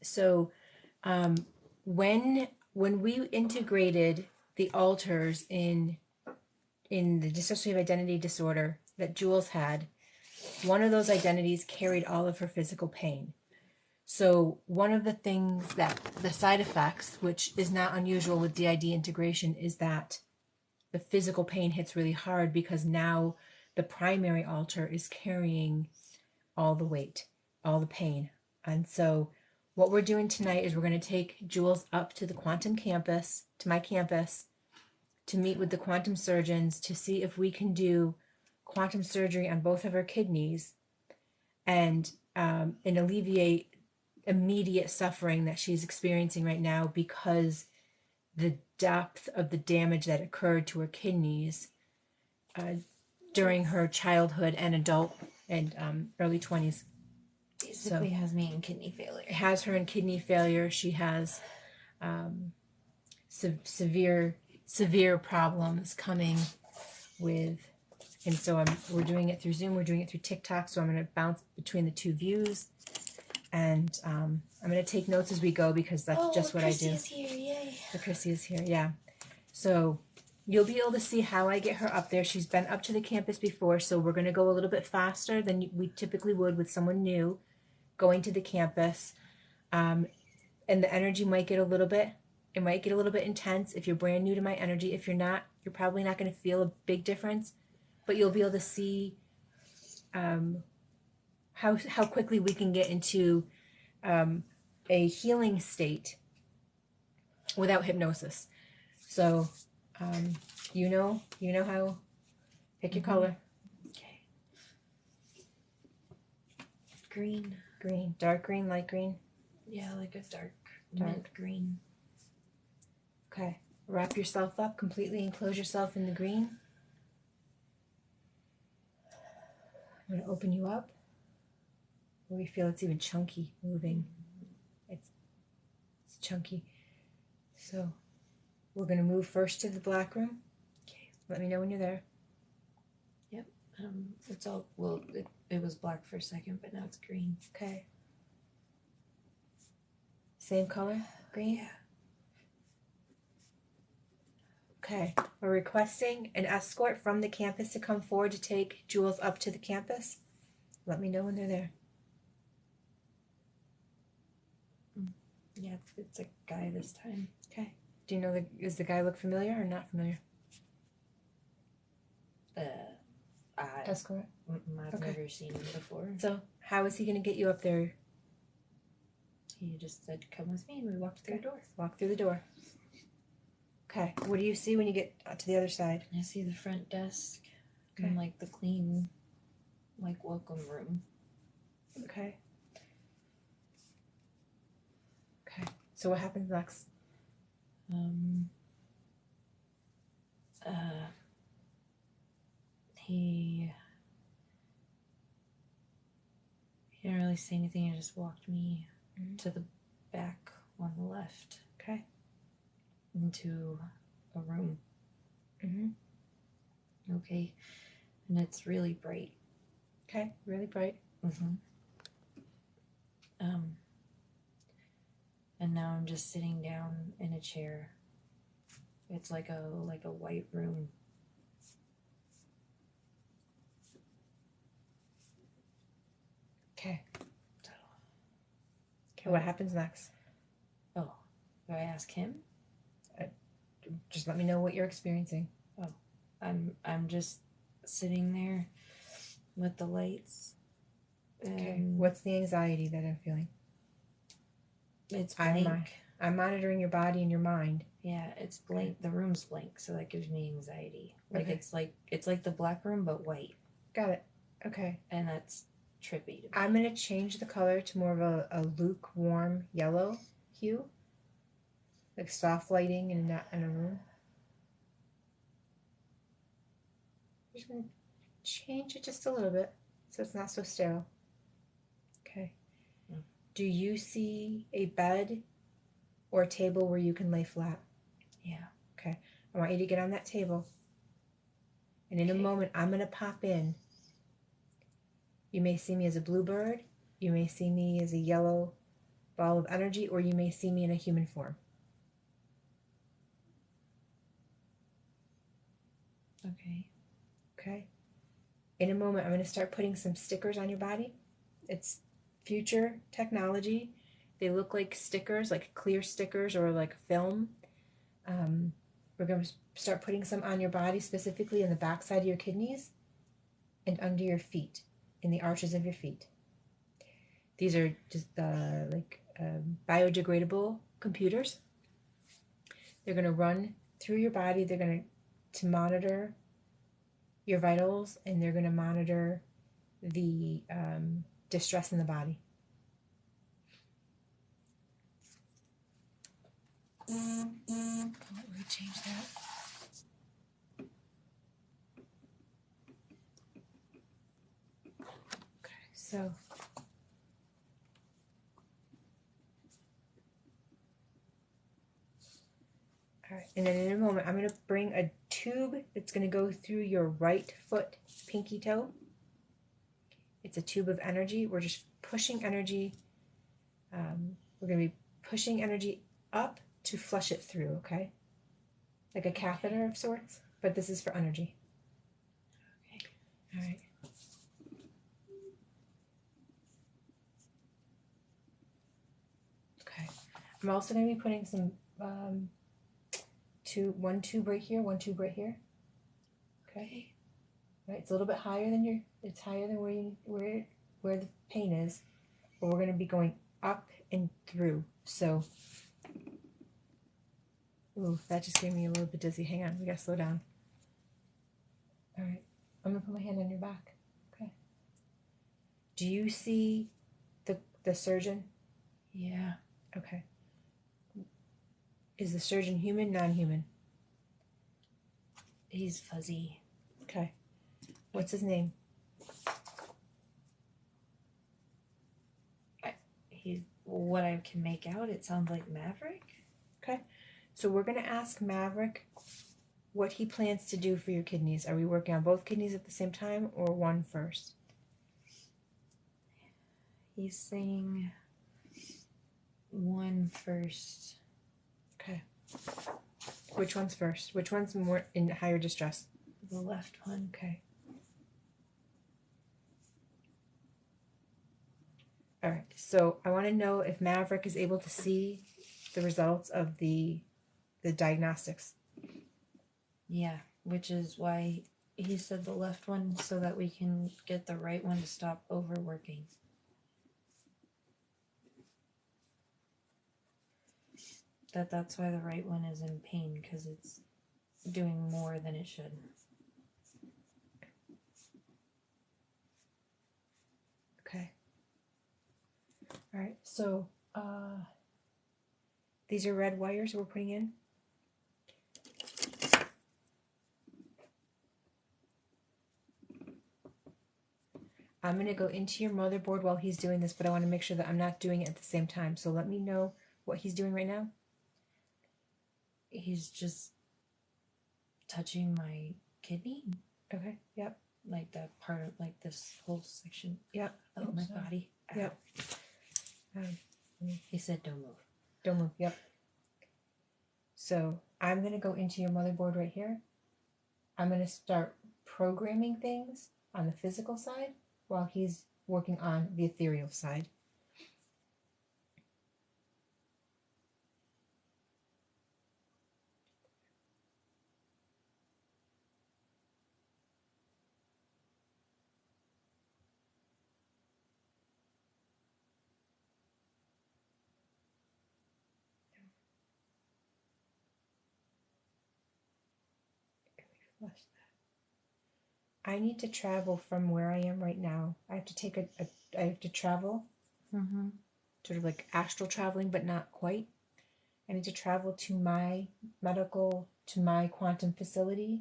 So when we integrated the alters in the dissociative identity disorder that Jules had, one of those identities carried all of her physical pain. So one of the things that the side effects, which is not unusual with DID integration, is that the physical pain hits really hard because now the primary alter is carrying all the weight, all the pain. And so what we're doing tonight is we're going to take Jules up to the quantum campus, to my campus, to meet with the quantum surgeons to see if we can do quantum surgery on both of her kidneys and alleviate immediate suffering that she's experiencing right now because the depth of the damage that occurred to her kidneys during her childhood and adult and early 20s. Basically has me in kidney failure. It has her in kidney failure. She has severe problems coming with, and so we're doing it through Zoom, we're doing it through TikTok, so I'm going to bounce between the two views, and I'm going to take notes as we go because that's just what Chrissy I do. Is here, yay. The Chrissy is here, yeah. So you'll be able to see how I get her up there. She's been up to the campus before, so we're going to go a little bit faster than we typically would with someone new going to the campus. And the energy might get a little bit intense if you're brand new to my energy. If you're not, you're probably not going to feel a big difference, but you'll be able to see how quickly we can get into a healing state without hypnosis. So you know how. Pick your color. Okay. Green. Green, dark green, light green. Yeah, like a dark mint green. Okay. Wrap yourself up completely and close yourself in the green. I'm going to open you up. We feel it's even chunky moving. It's chunky. So we're going to move first to the black room. Okay. Let me know when you're there. Yep. It's all, well, it was black for a second, but now it's green. Okay. Same color? Green? Yeah. Okay. We're requesting an escort from the campus to come forward to take Jules up to the campus. Let me know when they're there. Yeah, it's a guy this time. Okay. Do you know, does the guy look familiar or not familiar? Escort? I've never seen him before. So how is he going to get you up there? He just said, come with me, and we walked through the door. Walk through the door. Okay. What do you see when you get to the other side? I see the front desk and like the clean, like welcome room. Okay. Okay. So what happens next? He didn't really say anything. He just walked me to the back on the left. Okay. Into a room. Mm-hmm. Okay. And it's really bright. Okay. Really bright. Mm-hmm. And now I'm just sitting down in a chair. It's like a white room. Okay. Okay, what happens next? Oh, do I ask him? Just let me know what you're experiencing. Oh, I'm just sitting there with the lights. Okay. What's the anxiety that I'm feeling? It's blank. I'm monitoring your body and your mind. Yeah, it's blank. The room's blank, so that gives me anxiety. Like it's like the black room but white. Got it. Okay. And that's trippy to me. I'm gonna change the color to more of a lukewarm yellow hue. Like soft lighting in a room. I'm just gonna change it just a little bit so it's not so sterile. Okay. Do you see a bed or a table where you can lay flat? Yeah. Okay. I want you to get on that table. And in a moment, I'm going to pop in. You may see me as a bluebird. You may see me as a yellow ball of energy, or you may see me in a human form. Okay. Okay? In a moment, I'm going to start putting some stickers on your body. It's future technology. They look like stickers, like clear stickers or like film. We're going to start putting some on your body, specifically in the backside of your kidneys and under your feet, in the arches of your feet. These are just biodegradable computers. They're going to run through your body. They're going to monitor your vitals, and they're going to monitor the distress in the body. Let me change that. Okay, so all right, and then in a moment, I'm going to bring a tube that's going to go through your right foot, pinky toe. It's a tube of energy. We're just pushing energy. We're going to be pushing energy up to flush it through, okay? Like a catheter of sorts, but this is for energy. Okay. All right. Okay. I'm also going to be putting some one tube right here, one tube right here. Okay. Right. It's a little bit higher than it's higher than where the pain is, but we're going to be going up and through. So, ooh, that just gave me a little bit dizzy. Hang on, we got to slow down. All right. I'm going to put my hand on your back. Okay. Do you see the surgeon? Yeah. Okay. Is the surgeon human, non-human? He's fuzzy. Okay. What's his name? What I can make out, it sounds like Maverick. Okay. So we're going to ask Maverick what he plans to do for your kidneys. Are we working on both kidneys at the same time or one first? He's saying one first. Okay. Which one's first? Which one's more in higher distress? The left one. Okay. All right. So I want to know if Maverick is able to see the results of the diagnostics. Yeah, which is why he said the left one, so that we can get the right one to stop overworking. That's why the right one is in pain, because it's doing more than it should. Okay. All right. So these are red wires we're putting in. I'm going to go into your motherboard while he's doing this, but I want to make sure that I'm not doing it at the same time. So let me know what he's doing right now. He's just touching my kidney. Okay. Yep. Like that part of, like this whole section Yep. of my body. Yep. He said don't move. Don't move. Yep. So I'm going to go into your motherboard right here. I'm going to start programming things on the physical side while he's working on the ethereal side. Flush that. I need to travel from where I am right now. I have to take I have to travel, sort of like astral traveling, but not quite. I need to travel to my quantum facility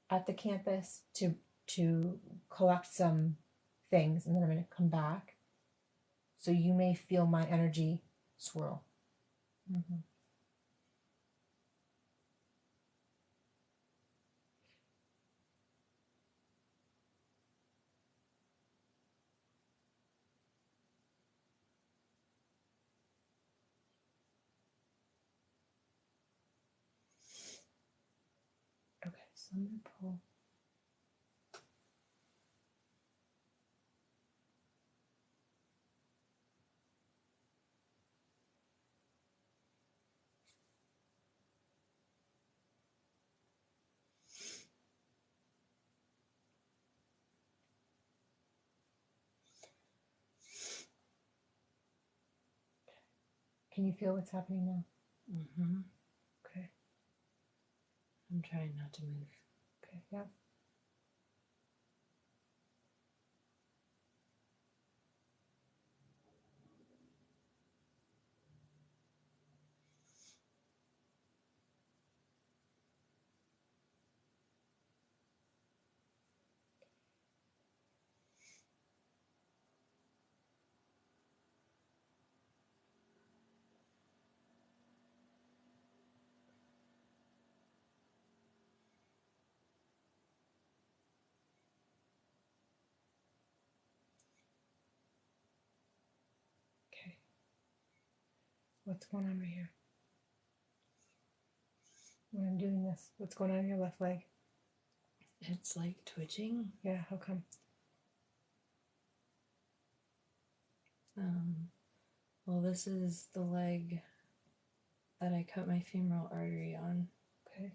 at the campus to collect some things, and then I'm going to come back. So you may feel my energy swirl. So I'm going to pull. Can you feel what's happening now? Mm-hmm. Okay. I'm trying not to move. Okay, yeah. Okay. What's going on right here? When I'm doing this, what's going on in your left leg? It's like twitching. Yeah, how come? Well, this is the leg that I cut my femoral artery on. Okay.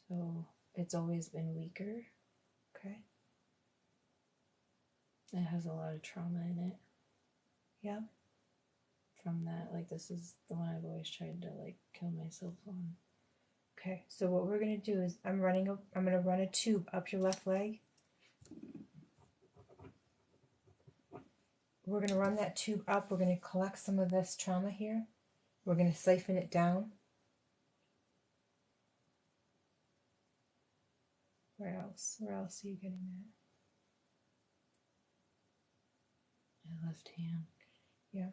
So it's always been weaker. Okay. It has a lot of trauma in it. Yeah. From that, like, this is the one I've always tried to like kill myself on. Okay. So what we're gonna do is I'm gonna run a tube up your left leg. We're gonna run that tube up. We're gonna collect some of this trauma here. We're gonna siphon it down. Where else? Where else are you getting that? My left hand. Yeah.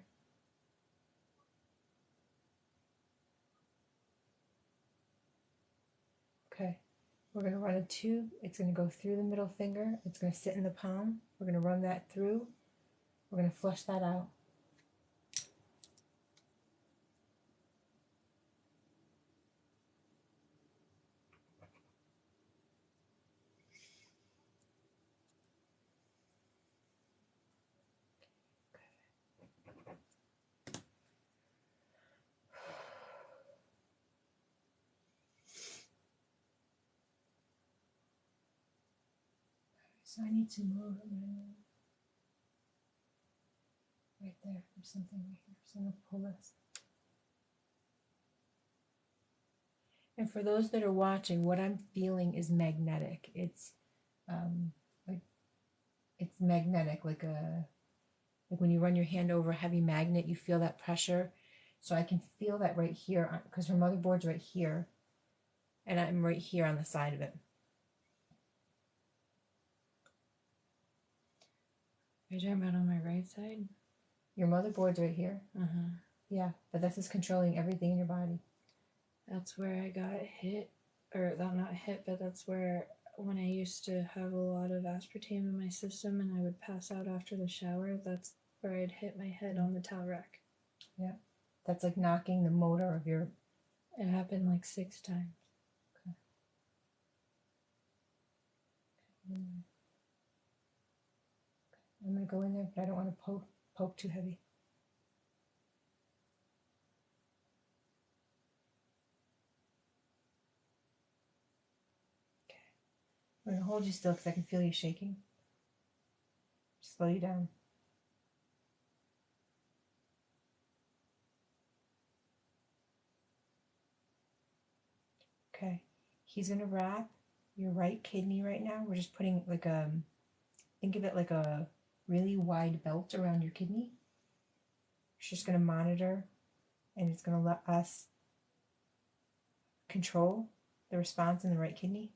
Okay. We're going to run a tube. It's going to go through the middle finger. It's going to sit in the palm. We're going to run that through. We're going to flush that out. So I need to move right there. There's something right here. So I'm going to pull this. And for those that are watching, what I'm feeling is magnetic. It's like it's magnetic, like when you run your hand over a heavy magnet, you feel that pressure. So I can feel that right here because her motherboard's right here, and I'm right here on the side of it. Are you talking about on my right side? Your motherboard's right here. Uh-huh. Yeah, but this is controlling everything in your body. That's where I got hit, or not hit, but that's where when I used to have a lot of aspartame in my system and I would pass out after the shower, that's where I'd hit my head on the towel rack. Yeah, that's like knocking the motor of your... It happened like 6 times. Okay. I'm going to go in there, but I don't want to poke too heavy. Okay. I'm going to hold you still because I can feel you shaking. Slow you down. Okay. He's going to wrap your right kidney right now. We're just putting like think of it like a really wide belt around your kidney. It's just going to monitor, and it's going to let us control the response in the right kidney.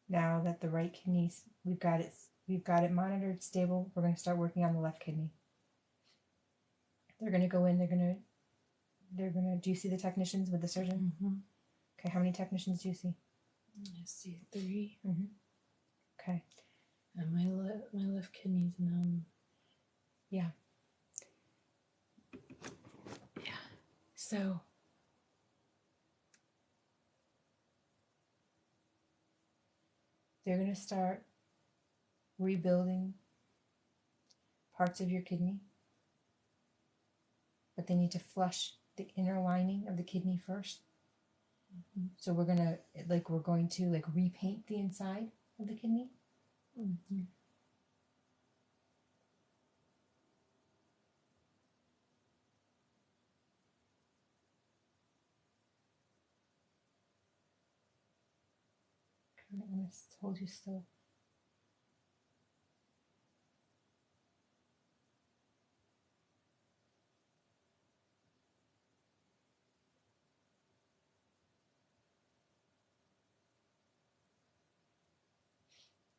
Now that the right kidney's, we've got it monitored, stable, we're going to start working on the left kidney. They're going to go in, they're going to, do you see the technicians with the surgeon? Mm-hmm. Okay, how many technicians do you see? I see 3. Okay. And my left kidney's numb. Yeah. So they're going to start rebuilding parts of your kidney, but they need to flush the inner lining of the kidney first. So we're going to repaint the inside of the kidney. I'm going to hold you still.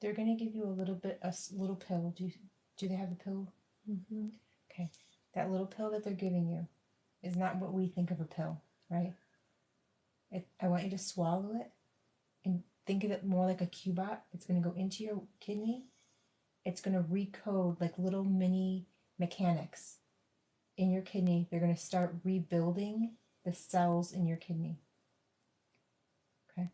They're going to give you a little pill. Do they have the pill? Okay. That little pill that they're giving you is not what we think of a pill, right? I want you to swallow it and think of it more like a Cubot. It's going to go into your kidney. It's going to recode like little mini mechanics in your kidney. They're going to start rebuilding the cells in your kidney. Okay.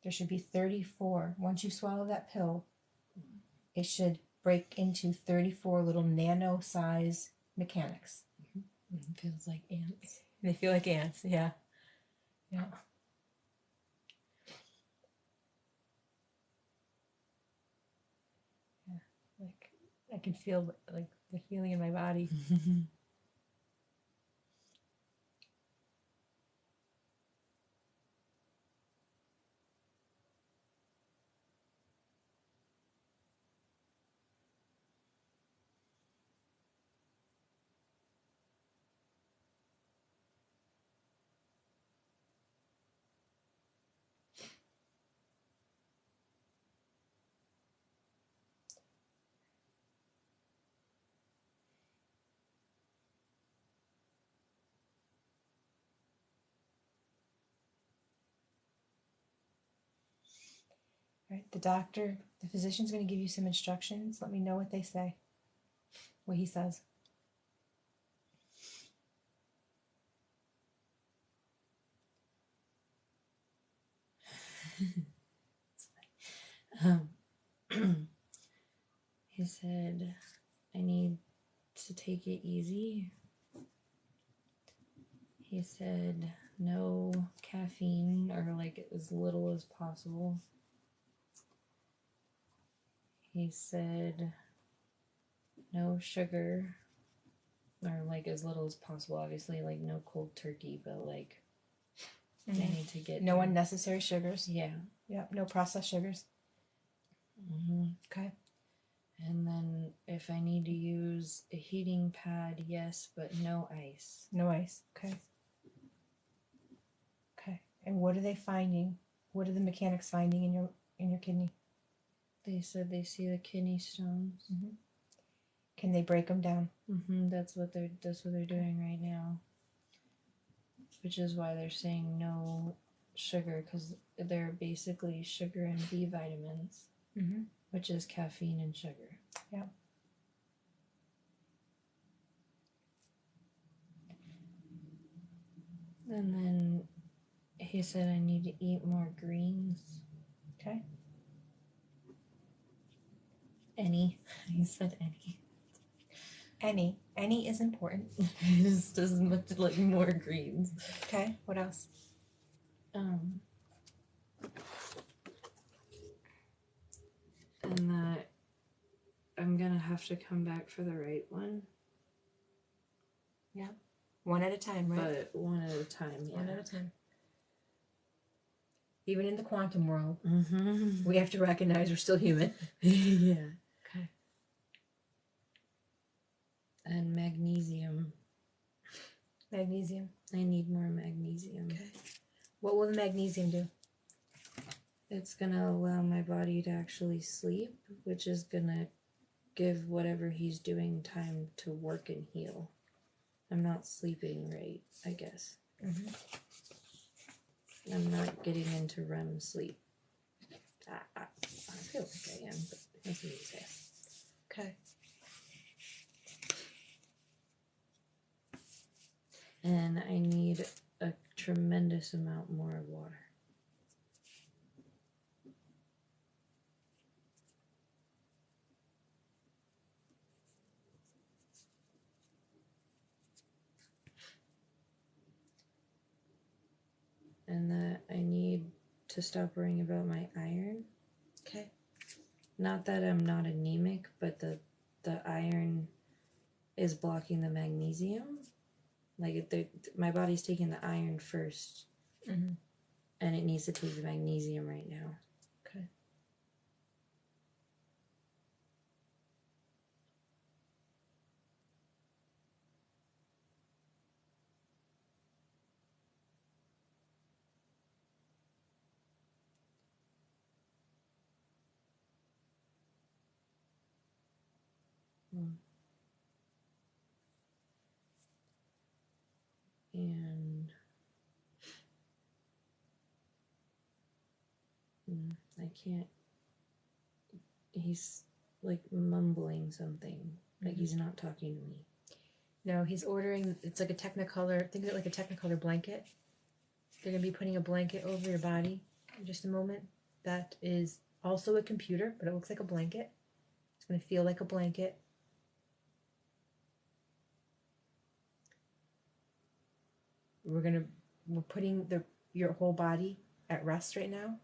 There should be 34. Once you swallow that pill, it should break into 34 little nano-size mechanics. It feels like ants. They feel like ants, yeah. Yeah. Yeah. Like I can feel like the feeling in my body. Right, the physician's going to give you some instructions. Let me know what they say, what he says. He said, I need to take it easy. He said, no caffeine or like as little as possible. He said, no sugar or like as little as possible. Obviously, like no cold turkey, but like I need to get no unnecessary sugars. Yeah. Yep, no processed sugars. Okay. And then if I need to use a heating pad, yes, but no ice. No ice. Okay. Okay. And what are they finding? What are the mechanics finding in your kidney? They said they see the kidney stones. Can they break them down? That's what they're doing right now. Which is why they're saying no sugar, because they're basically sugar and B vitamins, which is caffeine and sugar. Yeah. And then he said I need to eat more greens. Okay. Any. He said any. Any is important. Just as much like more greens. Okay. What else? And that I'm gonna have to come back for the right one. Yeah. One at a time, right? But one at a time, yeah. One at a time. Even in the quantum world, Mm-hmm. we have to recognize we're still human. Yeah. Okay. And magnesium. Magnesium. I need more magnesium. Okay. What will the magnesium do? It's gonna allow my body to actually sleep, which is gonna give whatever he's doing time to work and heal. I'm not sleeping right, I guess. I'm not getting into REM sleep. I feel like I am, but that's what you say. Okay. And I need a tremendous amount more of water. And that I need to stop worrying about my iron. Okay. Not that I'm not anemic, but the iron is blocking the magnesium. Like my body's taking the iron first, Mm-hmm. and it needs to take the magnesium right now. Okay. And I can't. He's like mumbling something. Like he's not talking to me. No, he's ordering. It's like a Technicolor. Think of it like a Technicolor blanket. They're gonna be putting a blanket over your body in just a moment. That is also a computer, but it looks like a blanket. It's gonna feel like a blanket. We're putting your whole body at rest right now.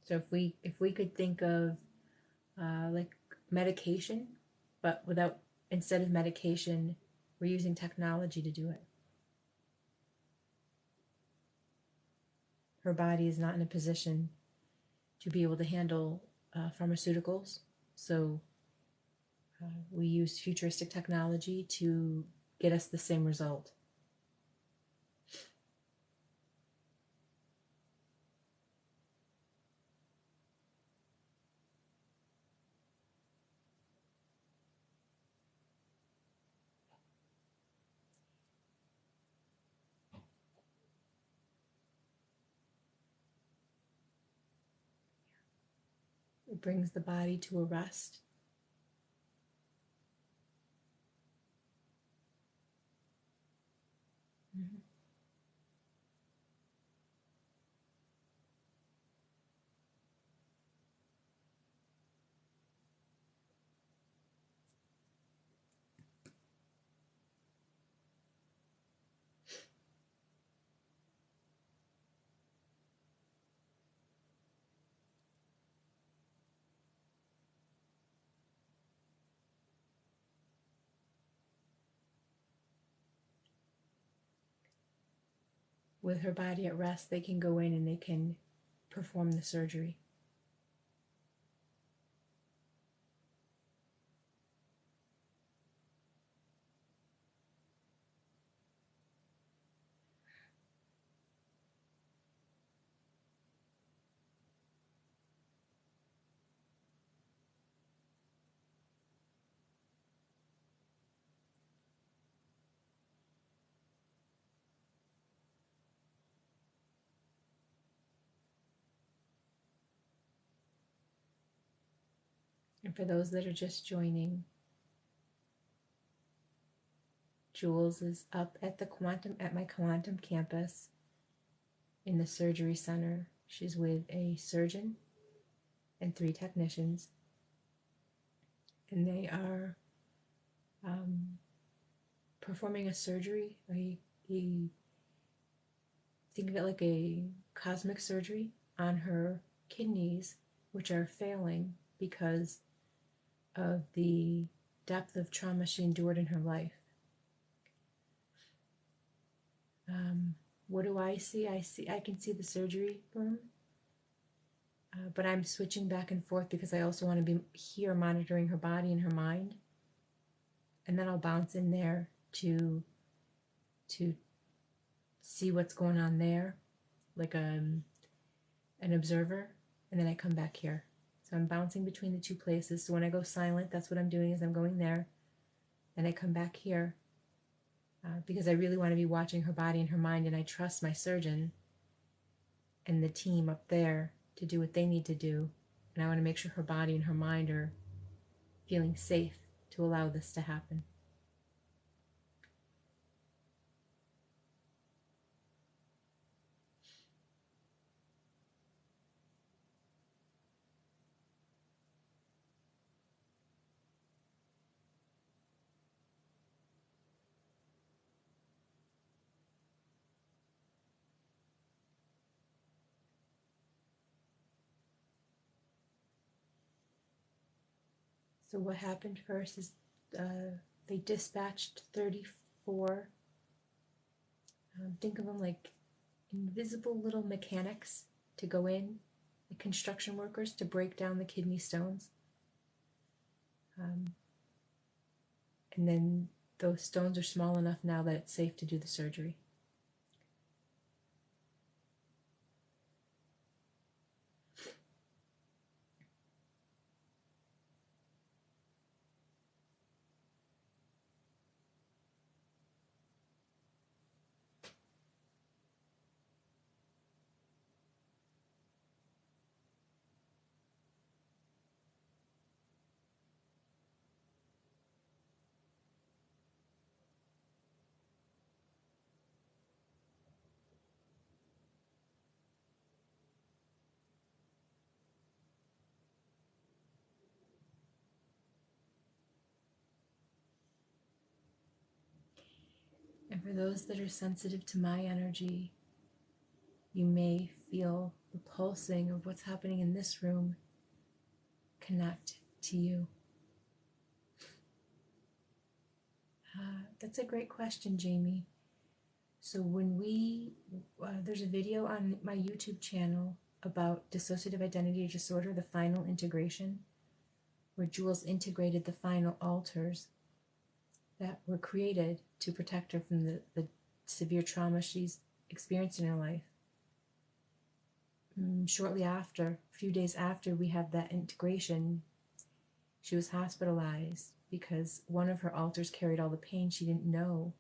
So if we could think of like medication, but instead of medication, we're using technology to do it. Her body is not in a position to be able to handle pharmaceuticals, so we use futuristic technology to get us the same result. It brings the body to a rest. Mm-hmm. With her body at rest, they can go in and they can perform the surgery. And for those that are just joining, Jules is up at my quantum campus in the surgery center. She's with a surgeon and 3 technicians, and they are performing a surgery. Think of it like a cosmic surgery on her kidneys, which are failing because of the depth of trauma she endured in her life. What do I see? I can see the surgery room, but I'm switching back and forth because I also want to be here monitoring her body and her mind, and then I'll bounce in there to see what's going on there, like an observer, and then I come back here. So I'm bouncing between the two places. So when I go silent, that's what I'm doing, is I'm going there, and I come back here because I really want to be watching her body and her mind, and I trust my surgeon and the team up there to do what they need to do. And I want to make sure her body and her mind are feeling safe to allow this to happen. So what happened first is they dispatched 34, think of them like invisible little mechanics to go in, like construction workers, to break down the kidney stones. And then those stones are small enough now that it's safe to do the surgery. And for those that are sensitive to my energy, you may feel the pulsing of what's happening in this room connect to you. That's a great question, Jamie. So when there's a video on my YouTube channel about dissociative identity disorder, the final integration, where Jules integrated the final alters that were created to protect her from the severe trauma she's experienced in her life. Shortly after, a few days after we had that integration, she was hospitalized because one of her alters carried all the pain. She didn't know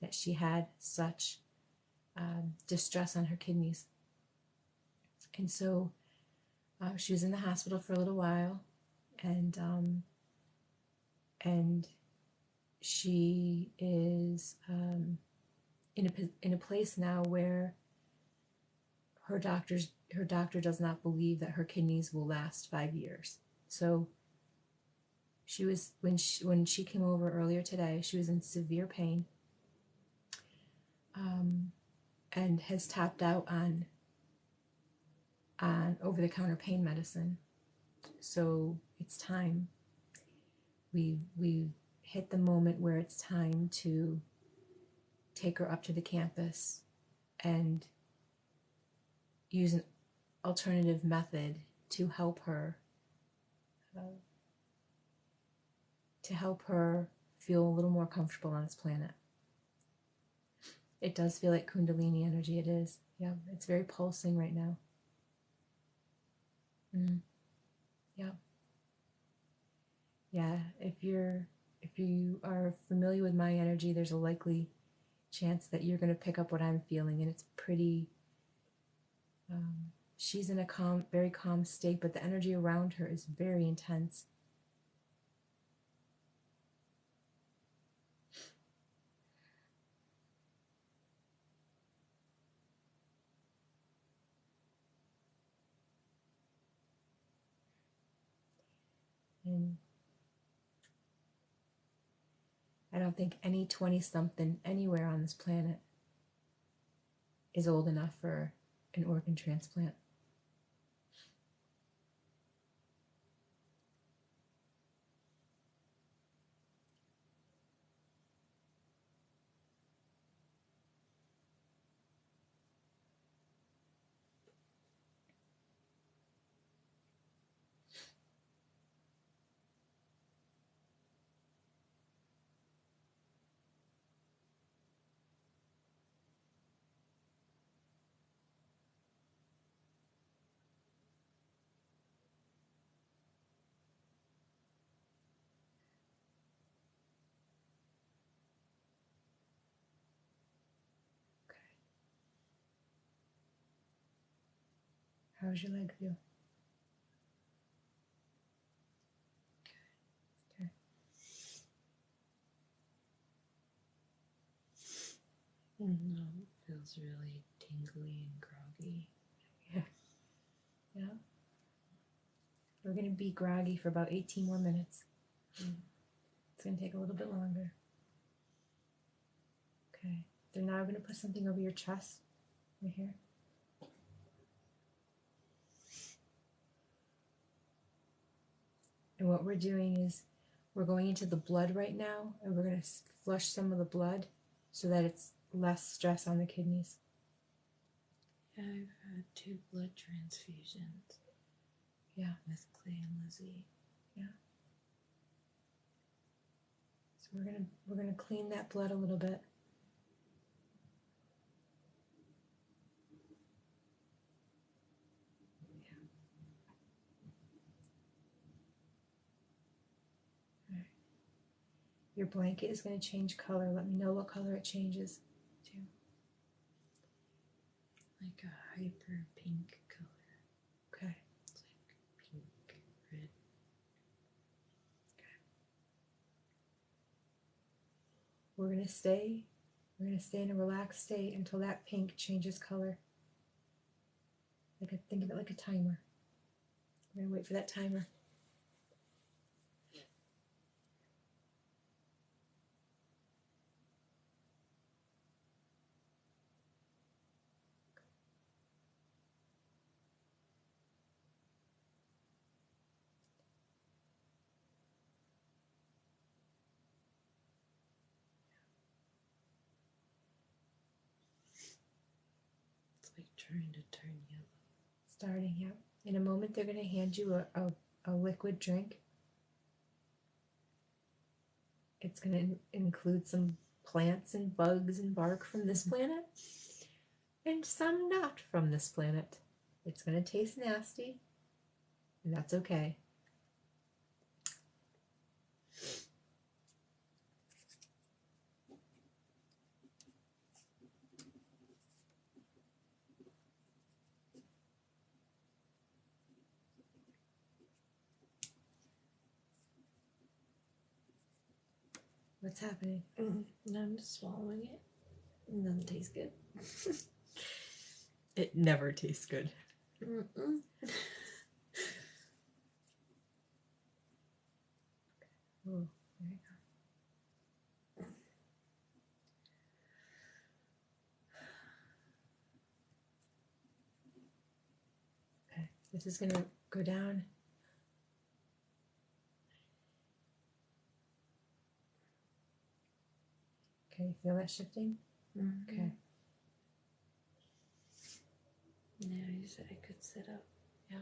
that she had such distress on her kidneys. And so she was in the hospital for a little while, and she is in a place now where her doctor does not believe that her kidneys will last 5 years. So she was when she came over earlier today, she was in severe pain, and has tapped out on over-the-counter pain medicine. So it's time. We've hit the moment where it's time to take her up to the campus and use an alternative method to help her feel a little more comfortable on this planet. It does feel like Kundalini energy. It is. Yeah, it's very pulsing right now. Yeah. Yeah, if you are familiar with my energy, there's a likely chance that you're going to pick up what I'm feeling, and it's pretty she's in a very calm state, but the energy around her is very intense. And I don't think any 20-something anywhere on this planet is old enough for an organ transplant. How's your leg feel? Okay. No, it feels really tingly and groggy. Yeah. Yeah. We're going to be groggy for about 18 more minutes. It's going to take a little bit longer. Okay. Then now we're going to put something over your chest, right here. And what we're doing is we're going into the blood right now, and we're going to flush some of the blood so that it's less stress on the kidneys. Yeah, I've had 2 blood transfusions. Yeah. With Clay and Lizzie. Yeah. So we're gonna clean that blood a little bit. Your blanket is going to change color. Let me know what color it changes to. Like a hyper pink color. Okay. It's like pink, red. Okay. We're going to stay in a relaxed state until that pink changes color. Think of it like a timer. We're going to wait for that timer. It's like trying to turn yellow. Starting, yeah. In a moment, they're going to hand you a liquid drink. It's going to include some plants and bugs and bark from this planet, and some not from this planet. It's going to taste nasty, and that's okay. What's happening? Now I'm just swallowing it. It doesn't taste good. It never tastes good. Mm-mm. Oh, there you go. Okay, this is going to go down. Okay, feel that shifting? Mm-hmm. Okay. Yeah, you said I could sit up. Yeah.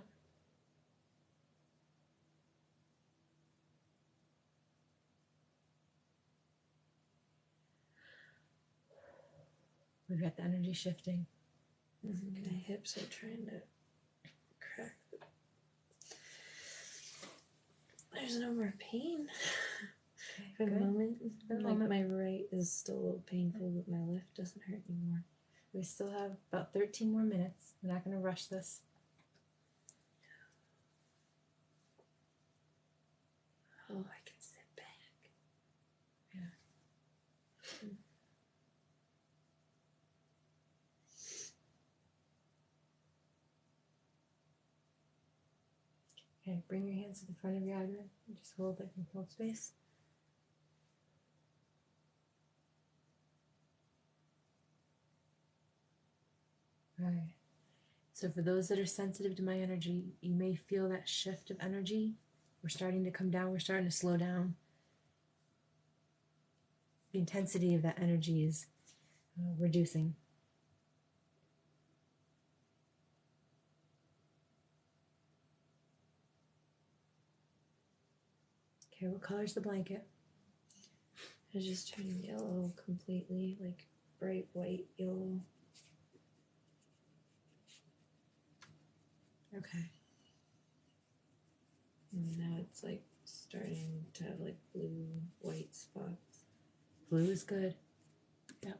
We've got the energy shifting. Mm-hmm. My hips are trying to crack. There's no more pain. Okay, For the good. moment. For the Like moment. my right is still a little painful, but my left doesn't hurt anymore. We still have about 13 more minutes. We're not going to rush this. Oh, I can sit back. Yeah. Okay, bring your hands to the front of your abdomen and just hold it and hold space. All right. So for those that are sensitive to my energy, you may feel that shift of energy. We're starting to come down. We're starting to slow down. The intensity of that energy is reducing. Okay, what color is the blanket? It's just turning yellow completely, like bright white yellow. Okay. And now it's like starting to have like blue, white spots. Blue is good. Yep.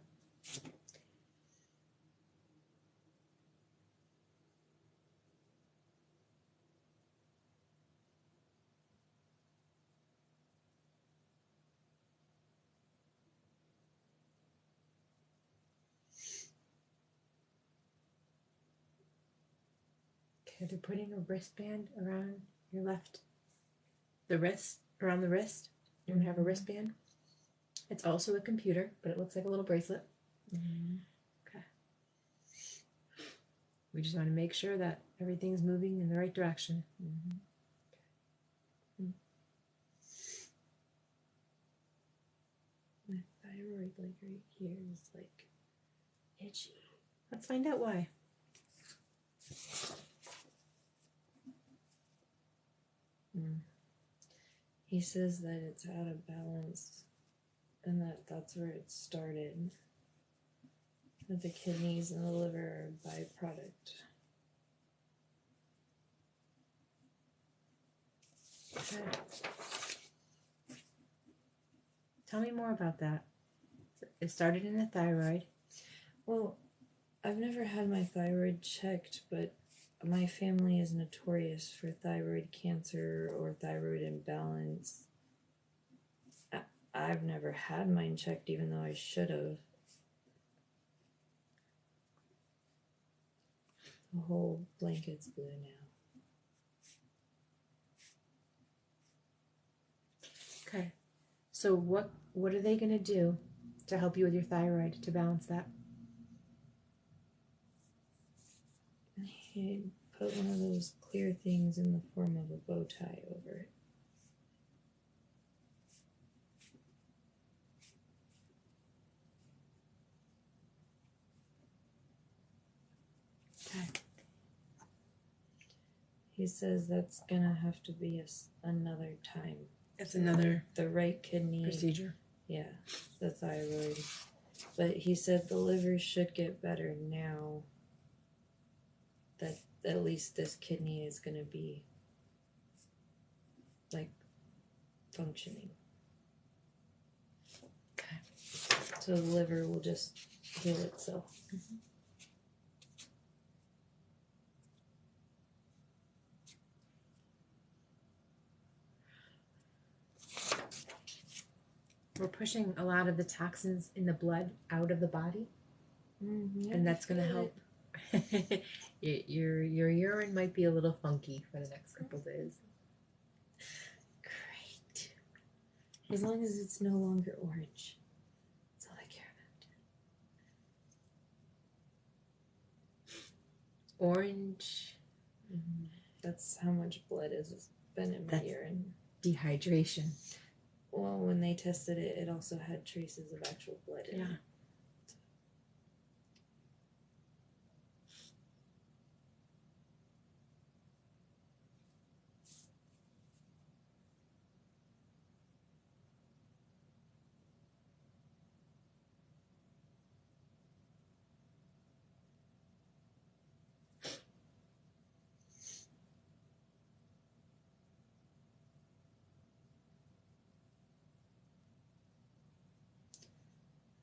they're putting a wristband around your left, the wrist, around the wrist. You want to have a wristband. It's also a computer, but it looks like a little bracelet. Okay. We just want to make sure that everything's moving in the right direction. My thyroid, like right here, is like itchy. Let's find out why. He says that it's out of balance and that's where it started. That the kidneys and the liver are a byproduct. Okay. Tell me more about that. It started in the thyroid. Well, I've never had my thyroid checked, but my family is notorious for thyroid cancer or thyroid imbalance. I've never had mine checked, even though I should have. The whole blanket's blue now. Okay. So what are they going to do to help you with your thyroid to balance that? He put one of those clear things in the form of a bow tie over it. Okay. He says that's gonna have to be another time. It's another The right kidney procedure. Yeah, the thyroid. But he said the liver should get better now. That at least this kidney is gonna be like functioning. Okay. So the liver will just heal itself. We're pushing a lot of the toxins in the blood out of the body, and that's going to help. your urine might be a little funky for the next couple days. Great. As long as it's no longer orange. That's all I care about. Orange. That's how much blood has been in my urine. Dehydration. Well, when they tested it, it also had traces of actual blood in it.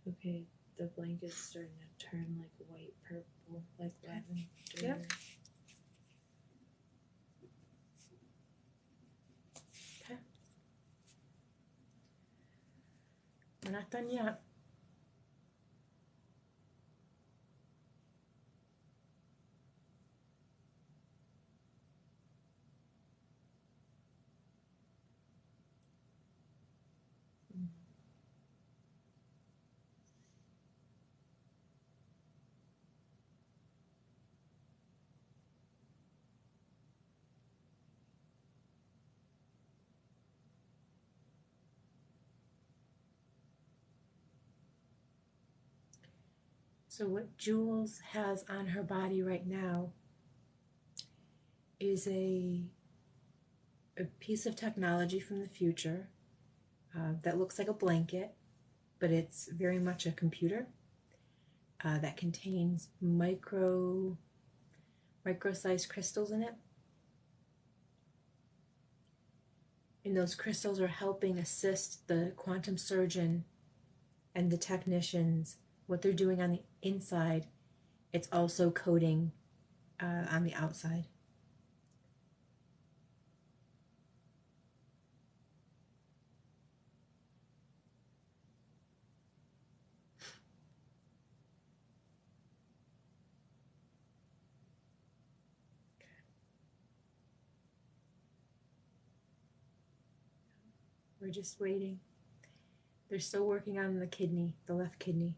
Okay, the blanket's starting to turn like white purple, like lavender. Yep. Okay. We're not done yet. So what Jules has on her body right now is a piece of technology from the future that looks like a blanket, but it's very much a computer that contains micro-sized crystals in it. And those crystals are helping assist the quantum surgeon and the technicians, what they're doing on the inside, it's also coding on the outside. We're just waiting. They're still working on the kidney, the left kidney.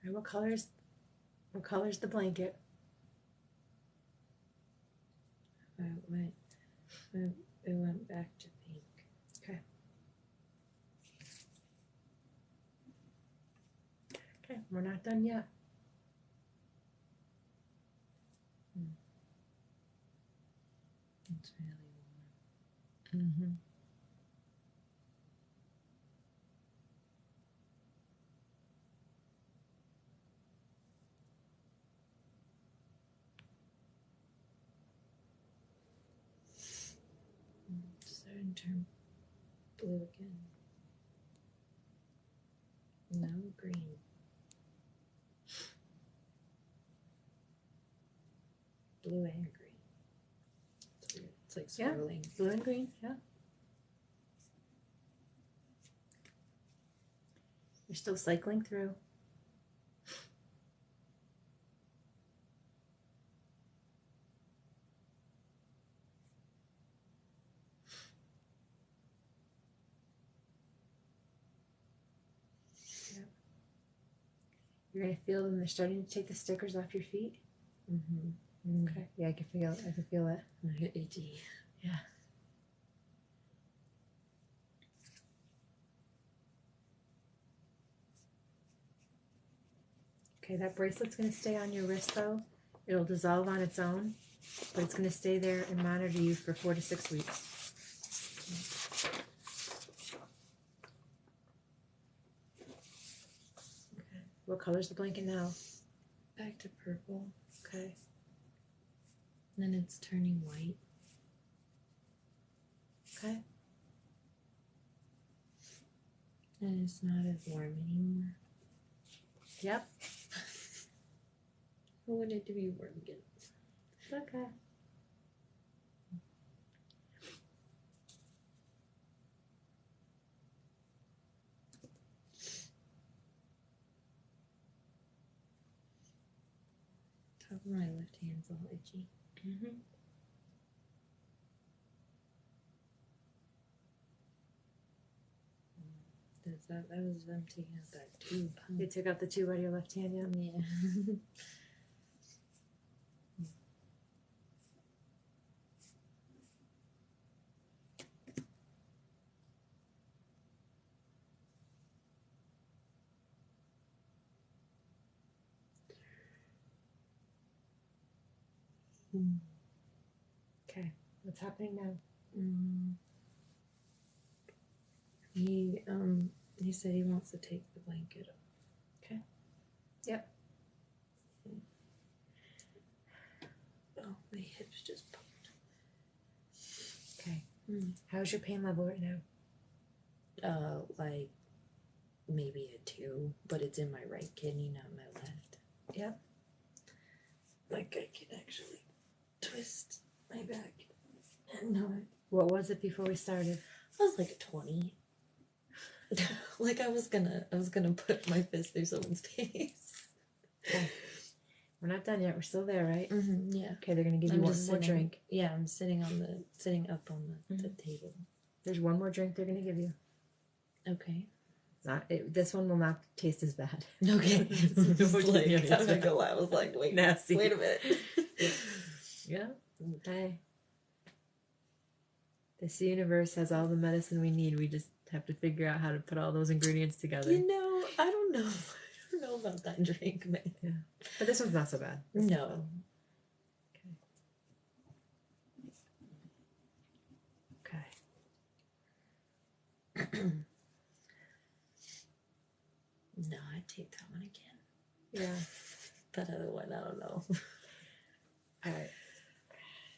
And what color's the blanket? It went back to pink. Okay. Okay, we're not done yet. It's really warm. Mm-hmm. It's starting to turn blue again. No, green. Blue and green. It's weird. It's like Yeah. swirling. Blue and green, yeah. You're still cycling through. Yeah. You're gonna feel them. They're starting to take the stickers off your feet. Mm-hmm. Okay. Yeah, I can feel it. I can feel it. I get itchy. Yeah. Okay, that bracelet's going to stay on your wrist though. It'll dissolve on its own, but it's going to stay there and monitor you for 4 to 6 weeks. Okay. What color's the blanket now? Back to purple. Okay. And then it's turning white. Okay. And it's not as warm anymore. Yep. I want it to be warm again. Okay. Top of my left hand's all itchy. Mm-hmm. That was them taking out that tube. Huh? You took out the tube out of your left hand, yeah? Yeah. Okay. What's happening now? He said he wants to take the blanket off. Okay. Yep. Oh, my hips just popped. Okay. How's your pain level right now? Like maybe a 2, but it's in my right kidney, not my left. Yep. Like I can actually twist my back and not. What was it before we started? I was like a 20. Like I was gonna put my fist through someone's face. Okay. We're not done yet. We're still there, right? Mm-hmm, yeah. Okay, they're gonna give you one more drink. Yeah, I'm sitting up on the table. There's one more drink they're gonna give you. Okay. This one will not taste as bad. Okay. I was like, wait, Nasty. wait a minute. Yeah. Okay. This universe has all the medicine we need. We just have to figure out how to put all those ingredients together. You know, I don't know about that drink, man. Yeah. But this one's not so bad. No. Okay. No, I'd take that one again. Yeah. That other one, I don't know. All right.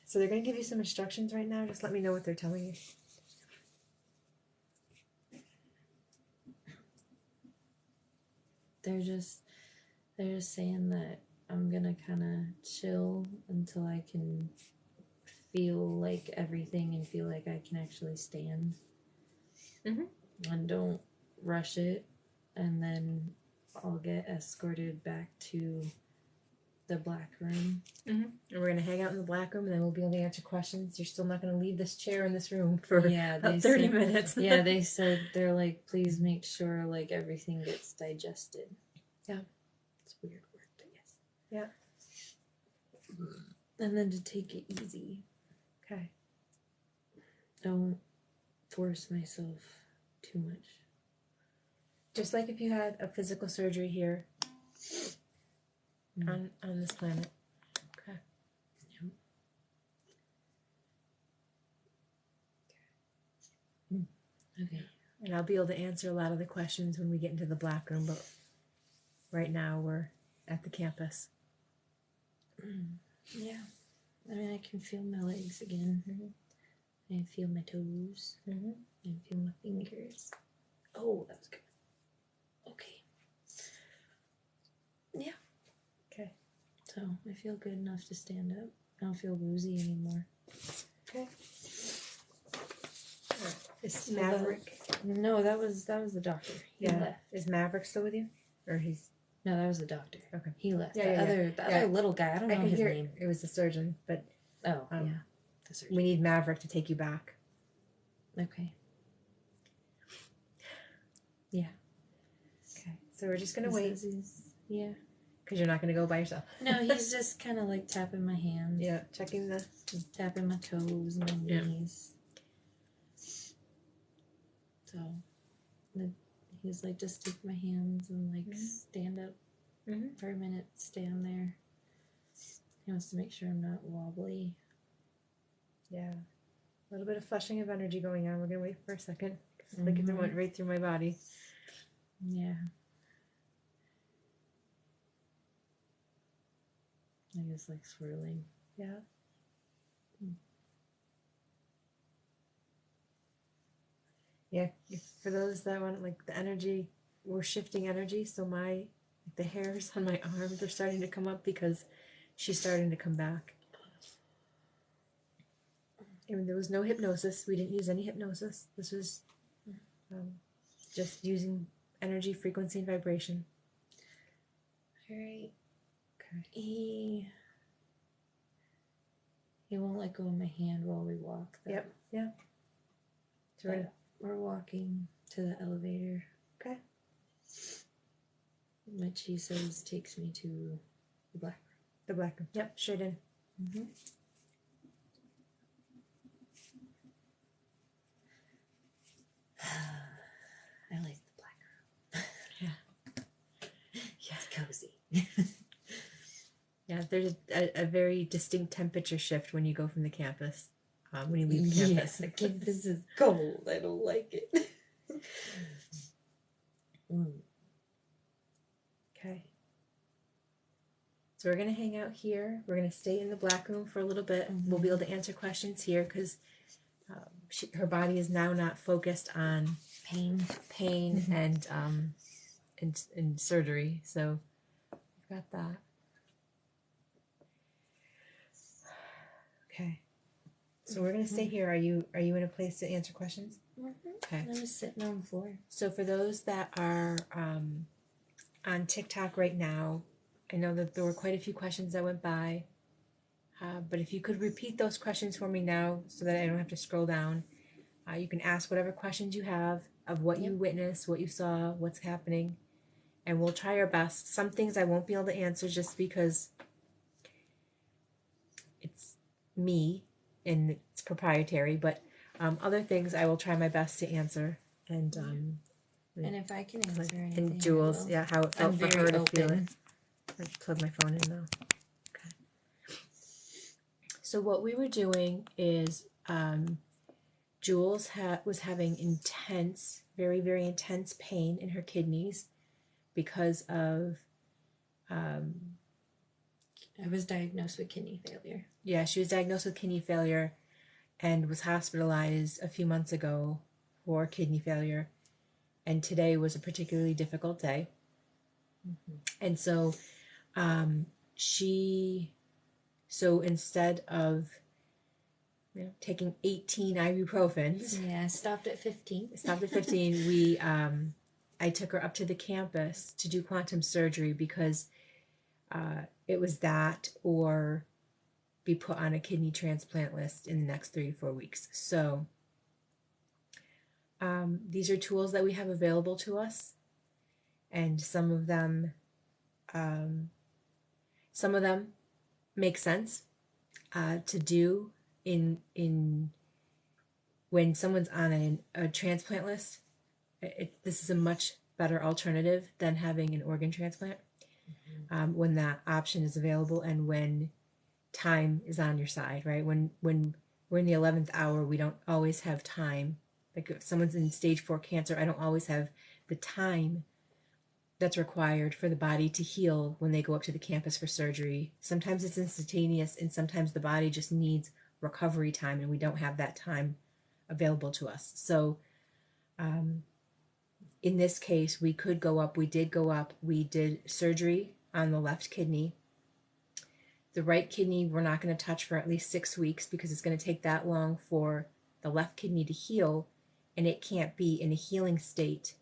So they're going to give you some instructions right now. Just let me know what they're telling you. they're just saying that I'm gonna kind of chill until I can feel like everything and feel like I can actually stand. And don't rush it, and then I'll get escorted back to the black room. And we're gonna hang out in the black room, and then we'll be able to answer questions. You're still not gonna leave this chair in this room for about 30 minutes. Yeah, they said, they're like, please make sure like everything gets digested. Yeah, it's a weird word, I guess. Yeah. And then to take it easy. Okay. Don't force myself too much. Just like if you had a physical surgery here on this planet. Okay. Okay. And I'll be able to answer a lot of the questions when we get into the black room, but right now we're at the campus. Yeah. I mean, I can feel my legs again. I feel my toes. I feel my fingers. Oh, that was good. Okay. Yeah. Okay. So I feel good enough to stand up. I don't feel woozy anymore. Okay. Is Maverick? No, that was the doctor. He left. Is Maverick still with you, or he's? No, that was the doctor. Okay. He left. Yeah, The other little guy. I don't know his name. It was the surgeon, but yeah, the surgeon. We need Maverick to take you back. Okay. Yeah. Okay. So we're just gonna wait. Yeah. Because you're not gonna go by yourself. No, he's just kind of like tapping my hands. Yeah, checking tapping my toes and my knees. So he's like, just take my hands and like stand up for a minute, stand there. He wants to make sure I'm not wobbly. Yeah. A little bit of flushing of energy going on. We're going to wait for a second. Like if it went right through my body. Yeah. I guess like swirling. Yeah. Yeah, for those that want like the energy, we're shifting energy. So the hairs on my arms are starting to come up because she's starting to come back. And there was no hypnosis. We didn't use any hypnosis. This was just using energy, frequency, and vibration. All right. Okay. He won't let go of my hand while we walk, though. Yep. Yeah. So we're walking to the elevator. Okay. Which he says takes me to the black room. The black room. Yep, straight in. I like the black room. Yeah. It's cozy. Yeah, there's a very distinct temperature shift when you go from the campus. When you leave the campus. Yeah, the campus is cold. I don't like it. Okay. So we're going to hang out here. We're going to stay in the black room for a little bit. We'll be able to answer questions here because her body is now not focused on pain and surgery. So we've got that. Okay. So we're going to stay here. Are you in a place to answer questions? Okay. I'm just sitting on the floor. So for those that are on TikTok right now, I know that there were quite a few questions that went by. But if you could repeat those questions for me now so that I don't have to scroll down. You can ask whatever questions you have of what you witnessed, what you saw, what's happening. And we'll try our best. Some things I won't be able to answer just because it's me and it's proprietary. But other things I will try my best to answer. And if I can answer anything, and Jules, how it felt for her to feel it. I plug my phone in now. Okay. So what we were doing is Jules was having intense, very, very intense pain in her kidneys because of... I was diagnosed with kidney failure. Yeah, she was diagnosed with kidney failure and was hospitalized a few months ago for kidney failure. And today was a particularly difficult day. And so so instead of taking 18 ibuprofens, Yeah, I stopped at 15. I took her up to the campus to do quantum surgery because it was that or be put on a kidney transplant list in the next 3 to 4 weeks. So these are tools that we have available to us, and some of them make sense to do in when someone's on a transplant list. This is a much better alternative than having an organ transplant when that option is available and when time is on your side, right? When we're in the 11th hour, we don't always have time. Like if someone's in stage 4 cancer, I don't always have the time that's required for the body to heal when they go up to the campus for surgery. Sometimes it's instantaneous, and sometimes the body just needs recovery time, and we don't have that time available to us. So in this case, we could go up. We did go up. We did surgery on the left kidney. The right kidney, we're not going to touch for at least 6 weeks because it's going to take that long for the left kidney to heal, and it can't be in a healing state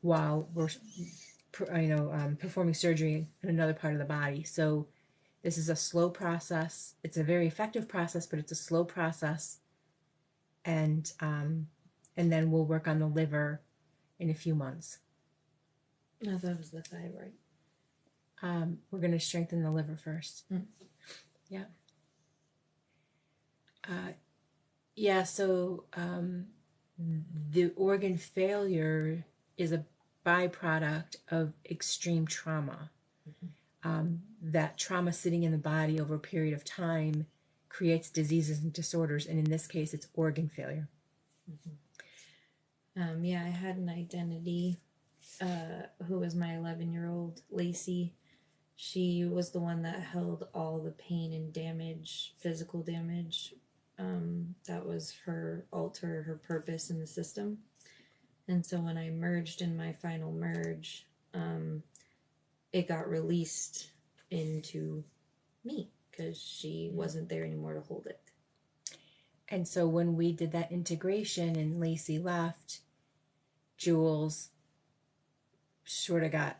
while we're performing surgery in another part of the body. So this is a slow process. It's a very effective process, but it's a slow process. And then we'll work on the liver in a few months. No, that was the thyroid. We're going to strengthen the liver first. Yeah. So the organ failure is a byproduct of extreme trauma. That trauma sitting in the body over a period of time creates diseases and disorders, and in this case, it's organ failure. I had an identity who was my 11-year-old, Lacey. She was the one that held all the pain and damage, physical damage. That was her altar, her purpose in the system. And so when I merged in my final merge, it got released into me because she wasn't there anymore to hold it. And so when we did that integration and Lacey left, Jules sort of got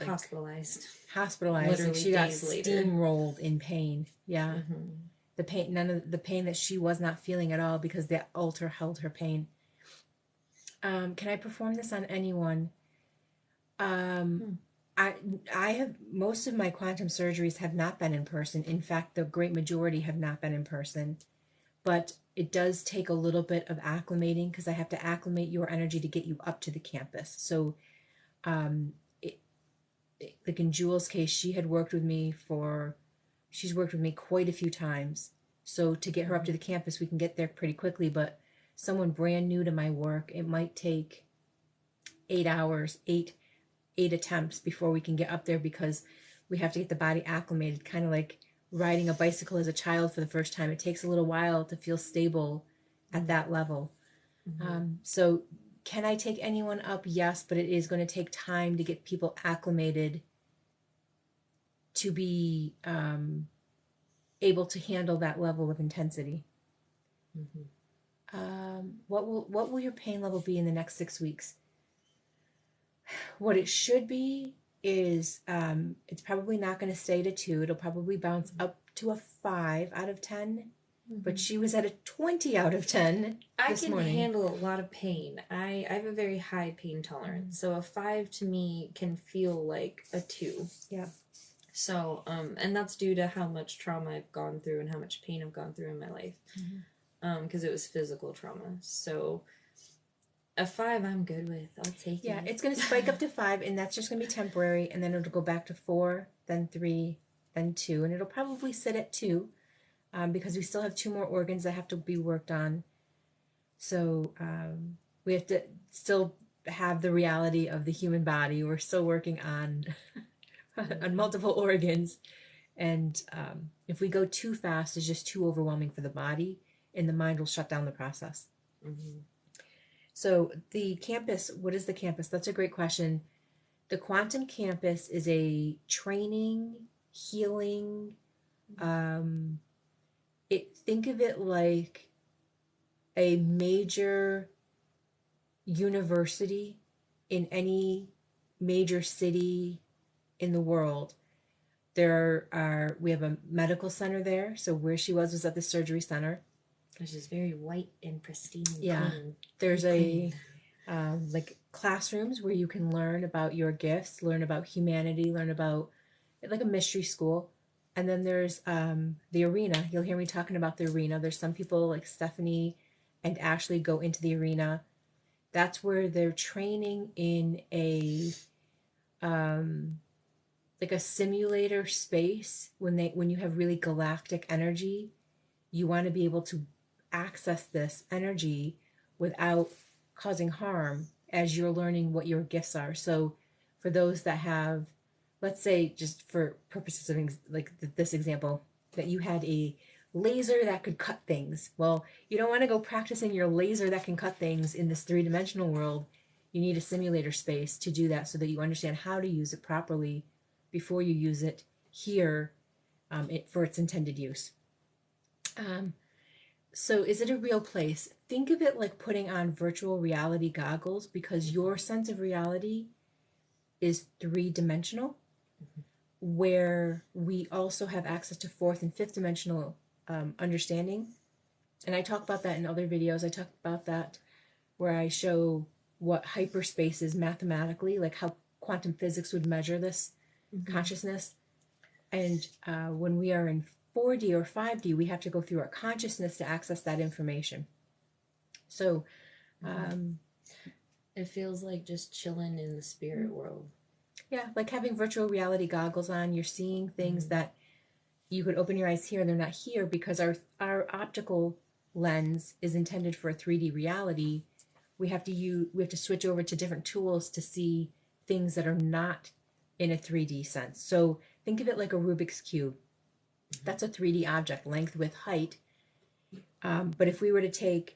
hospitalized. Literally, and she got steamrolled in pain. Yeah. The pain, none of the pain that she was not feeling at all because the altar held her pain. Can I perform this on anyone? I have, most of my quantum surgeries have not been in person. In fact, the great majority have not been in person. But it does take a little bit of acclimating because I have to acclimate your energy to get you up to the campus. So, like in Jules' case, she's worked with me quite a few times. So to get her up to the campus, we can get there pretty quickly. But someone brand new to my work, it might take 8 hours, eight attempts before we can get up there because we have to get the body acclimated, kind of like riding a bicycle as a child for the first time. It takes a little while to feel stable at that level. So can I take anyone up? Yes, but it is going to take time to get people acclimated to be able to handle that level of intensity. What will your pain level be in the next 6 weeks? What it should be is it's probably not going to stay at a 2. It'll probably bounce up to a 5 out of 10. But she was at a 20 out of 10 this morning. I can handle a lot of pain. I have a very high pain tolerance. So a 5 to me can feel like a 2. Yeah. So, and that's due to how much trauma I've gone through and how much pain I've gone through in my life. Because it was physical trauma. So a 5 I'm good with. I'll take it. Yeah, it's going to spike up to 5, and that's just going to be temporary, and then it'll go back to 4, then 3, then 2, and it'll probably sit at 2. Because we still have 2 more organs that have to be worked on. So we have to still have the reality of the human body. We're still working on on multiple organs. And if we go too fast, it's just too overwhelming for the body, and the mind will shut down the process. So the campus, what is the campus? That's a great question. The quantum campus is a training, healing, think of it like a major university in any major city in the world. We have a medical center there. So where she was at the surgery center. Which is very white and pristine and Yeah. clean. There's like classrooms where you can learn about your gifts, learn about humanity, learn about like a mystery school. And then there's the arena. You'll hear me talking about the arena. There's some people like Stephanie and Ashley go into the arena. That's where they're training in a like a simulator space. When you have really galactic energy, you want to be able to access this energy without causing harm as you're learning what your gifts are. So for those that have, let's say, just for purposes of like this example, that you had a laser that could cut things. Well, you don't want to go practicing your laser that can cut things in this three-dimensional world. You need a simulator space to do that so that you understand how to use it properly before you use it here for its intended use. So is it a real place? Think of it like putting on virtual reality goggles, because your sense of reality is three-dimensional, where we also have access to fourth and fifth dimensional understanding. And I talk about that in other videos. I talk about that where I show what hyperspace is mathematically, like how quantum physics would measure this consciousness. And when we are in 4D or 5D, we have to go through our consciousness to access that information. So it feels like just chilling in the spirit world. Yeah, like having virtual reality goggles on. You're seeing things that you could open your eyes here and they're not here, because our optical lens is intended for a 3D reality. We have to switch over to different tools to see things that are not in a 3D sense. So think of it like a Rubik's Cube. That's a 3D object, length, width, height. But if we were to take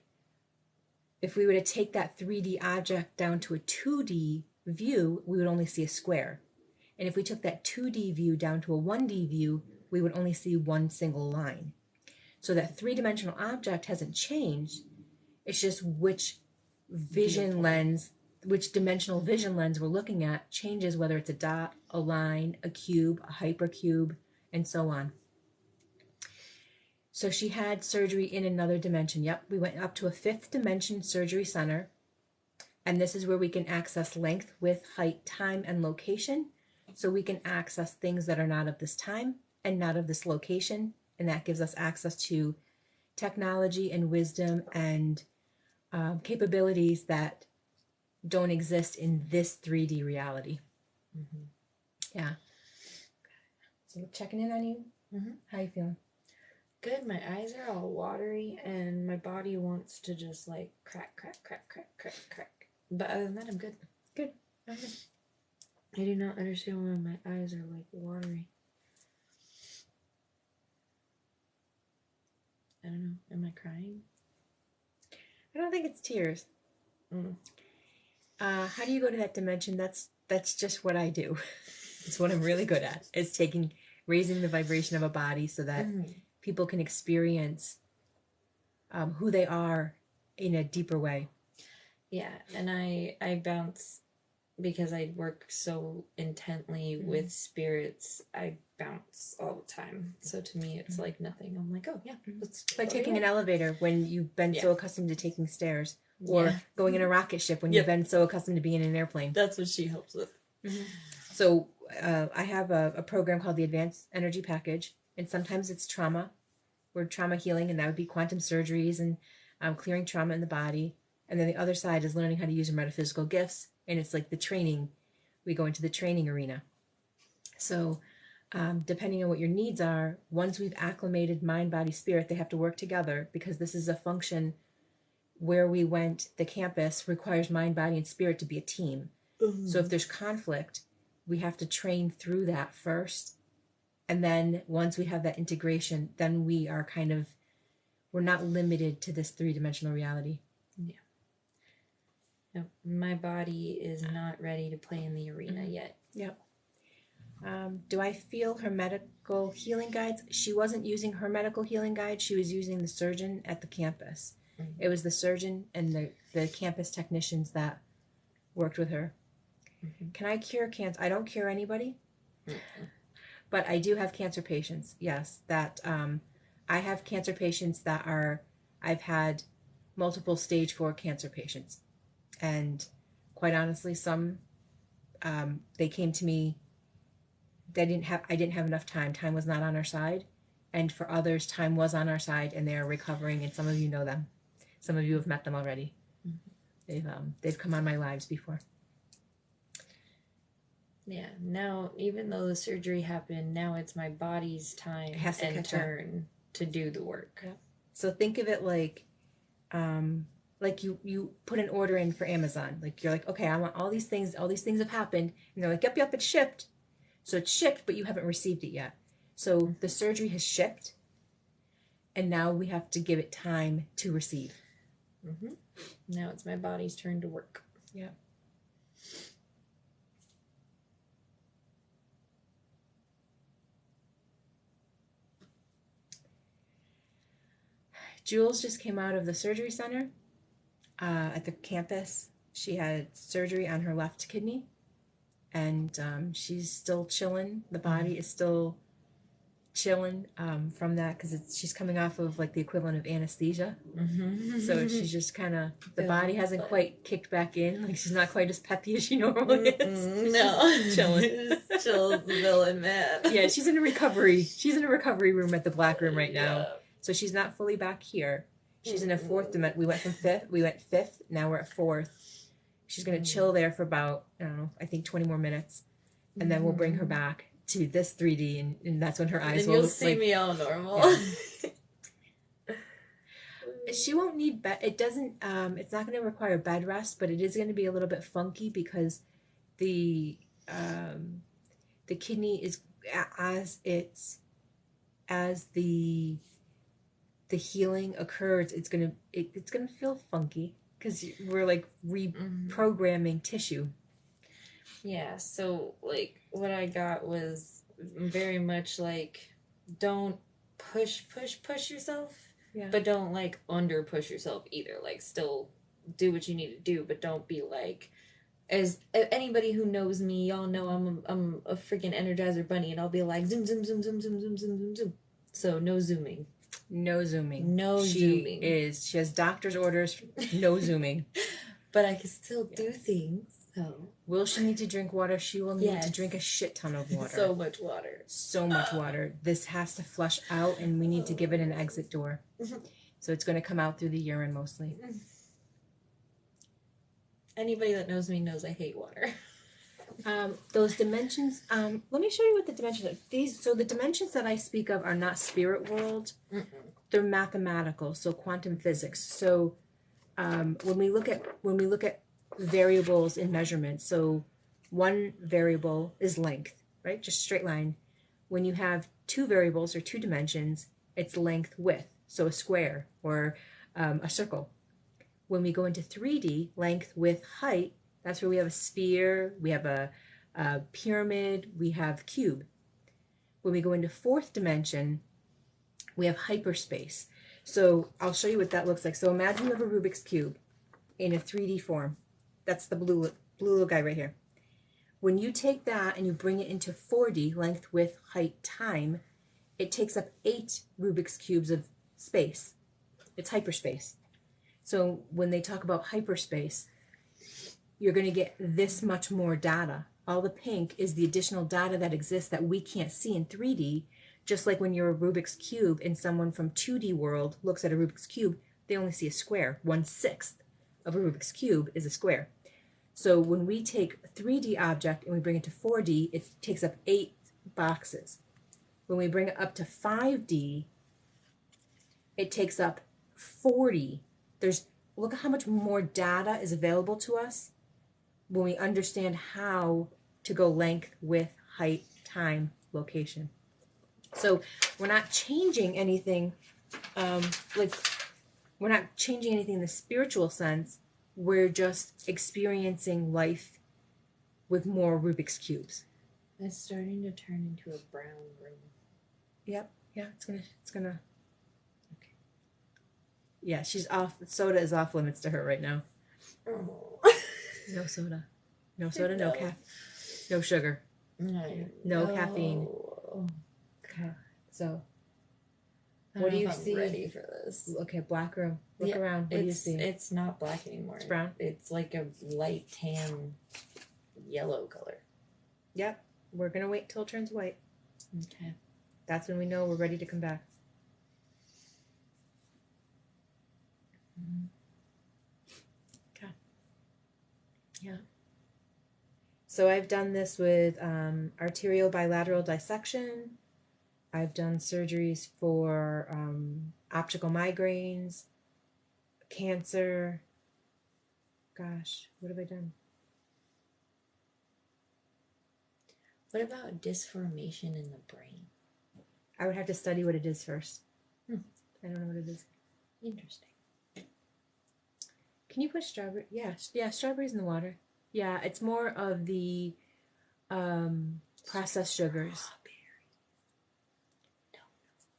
that 3D object down to a 2D view, we would only see a square. And if we took that 2D view down to a 1D view, we would only see one single line. So that three-dimensional object hasn't changed. It's just which dimensional vision lens we're looking at changes, whether it's a dot, a line, a cube, a hypercube, and so on. So she had surgery in another dimension. Yep, we went up to a fifth dimension surgery center. And this is where we can access length, width, height, time, and location. So we can access things that are not of this time and not of this location. And that gives us access to technology and wisdom and capabilities that don't exist in this 3D reality. Yeah. So checking in on you. How you feeling? Good. My eyes are all watery and my body wants to just like crack. But other than that, I'm good. Good. Okay. I do not understand why my eyes are like watery. I don't know. Am I crying? I don't think it's tears. How do you go to that dimension? That's just what I do. It's what I'm really good at. It's raising the vibration of a body so that people can experience who they are in a deeper way. Yeah, and I bounce because I work so intently with spirits. I bounce all the time. So to me, it's like nothing. I'm like, oh yeah, it's like taking an elevator when you've been so accustomed to taking stairs, or going in a rocket ship when you've been so accustomed to being in an airplane. That's what she helps with. So I have a program called the Advanced Energy Package, and sometimes it's trauma. We're trauma healing, and that would be quantum surgeries and clearing trauma in the body. And then the other side is learning how to use your metaphysical gifts, and it's like the training. We go into the training arena. So depending on what your needs are, once we've acclimated mind, body, spirit, they have to work together, because this is a function where we went. The campus requires mind, body, and spirit to be a team. So if there's conflict, we have to train through that first. And then once we have that integration, then we're not limited to this three-dimensional reality. Yeah. Yep. My body is not ready to play in the arena yet. Yep. Do I feel her medical healing guides? She wasn't using her medical healing guide. She was using the surgeon at the campus. Mhm. It was the surgeon and the campus technicians that worked with her. Mhm. Can I cure cancer? I don't cure anybody, Mhm. but I do have cancer patients. Yes, that I have cancer patients that are, I've had multiple stage 4 cancer patients. And quite honestly, some, they came to me, I didn't have enough time. Time was not on our side. And for others, time was on our side and they are recovering. And some of you know them. Some of you have met them already. They've come on my lives before. Yeah. Now, even though the surgery happened, now it's my body's time It has to and catch up. turn to do the work. Yeah. So think of it like you put an order in for Amazon. Like you're like, okay, I want all these things have happened. And they're like, yep, it's shipped. So it's shipped, but you haven't received it yet. So the surgery has shipped, and now we have to give it time to receive. Mm-hmm. Now it's my body's turn to work. Yeah. Jules just came out of the surgery center at the campus. She had surgery on her left kidney, and she's still chilling. The body is still chilling from that because she's coming off of like the equivalent of anesthesia. Mm-hmm. So she's just kind of, the Feeling body hasn't it. quite kicked back in. Like she's not quite as peppy as she normally is. No. She's chilling. Chill's the villain, man. Yeah, she's in a recovery. She's in a recovery room at the Black Room right now. Yeah. So she's not fully back here. She's in a fourth dimension. We went fifth, now we're at fourth. She's going to chill there for about, I don't know, I think 20 more minutes. And then we'll bring her back to this 3D, and that's when her eyes And will you'll look see like, me all normal. Yeah. She won't need bed. It doesn't, it's not going to require bed rest, but it is going to be a little bit funky because the kidney is, as the healing occurs, it's gonna feel funky because we're like reprogramming tissue. Yeah, so like what I got was very much like, don't push yourself, Yeah. but don't like under push yourself either. Like still do what you need to do, but don't be like, as anybody who knows me, y'all know I'm a freaking Energizer bunny, and I'll be like zoom zoom zoom zoom zoom zoom zoom zoom zoom. So no zooming. No zooming. No zooming. She has doctor's orders. No zooming. But I can still do things. So Will she need to drink water? She will need Yes. to drink a shit ton of water. so much water. So much water. This has to flush out, and we need to give it an exit door. So it's going to come out through the urine mostly. Anybody that knows me knows I hate water. Those dimensions, let me show you what the dimensions are. So the dimensions that I speak of are not spirit world. Mm-mm. They're mathematical, so quantum physics. So when we look at variables in measurement, so one variable is length, right? Just straight line. When you have two variables or two dimensions, it's length width, so a square or a circle. When we go into 3D, length width height, that's where we have a sphere, we have a pyramid, we have cube. When we go into fourth dimension, we have hyperspace. So I'll show you what that looks like. So imagine you have a Rubik's Cube in a 3D form. That's the blue little guy right here. When you take that and you bring it into 4D, length, width, height, time, it takes up 8 Rubik's Cubes of space. It's hyperspace. So when they talk about hyperspace, you're going to get this much more data. All the pink is the additional data that exists that we can't see in 3D, just like when you're a Rubik's Cube and someone from 2D world looks at a Rubik's Cube, they only see a square. 1/6 of a Rubik's Cube is a square. So when we take a 3D object and we bring it to 4D, it takes up 8 boxes. When we bring it up to 5D, it takes up 40. Look at how much more data is available to us when we understand how to go length, width, height, time, location. So we're not changing anything, we're not changing anything in the spiritual sense. we're just experiencing life with more Rubik's cubes. It's starting to turn into a brown room. Yep. Yeah, it's gonna. Okay. Yeah, she's off. Soda is off limits to her right now. Oh. No soda. No soda. No no sugar. No caffeine. Okay. So, what do you see? I'm ready for this. Okay, black room. Look around. What do you see? It's not black anymore. It's brown. It's like a light tan yellow color. Yep. We're gonna wait till it turns white. Okay. That's when we know we're ready to come back. Okay. Yeah. So I've done this with arterial bilateral dissection. I've done surgeries for optical migraines, cancer. Gosh, what have I done? What about disformation in the brain? I would have to study what it is first. I don't know what it is. Interesting. Can you put strawberry? Yeah, strawberries in the water. Yeah, it's more of the processed sugars.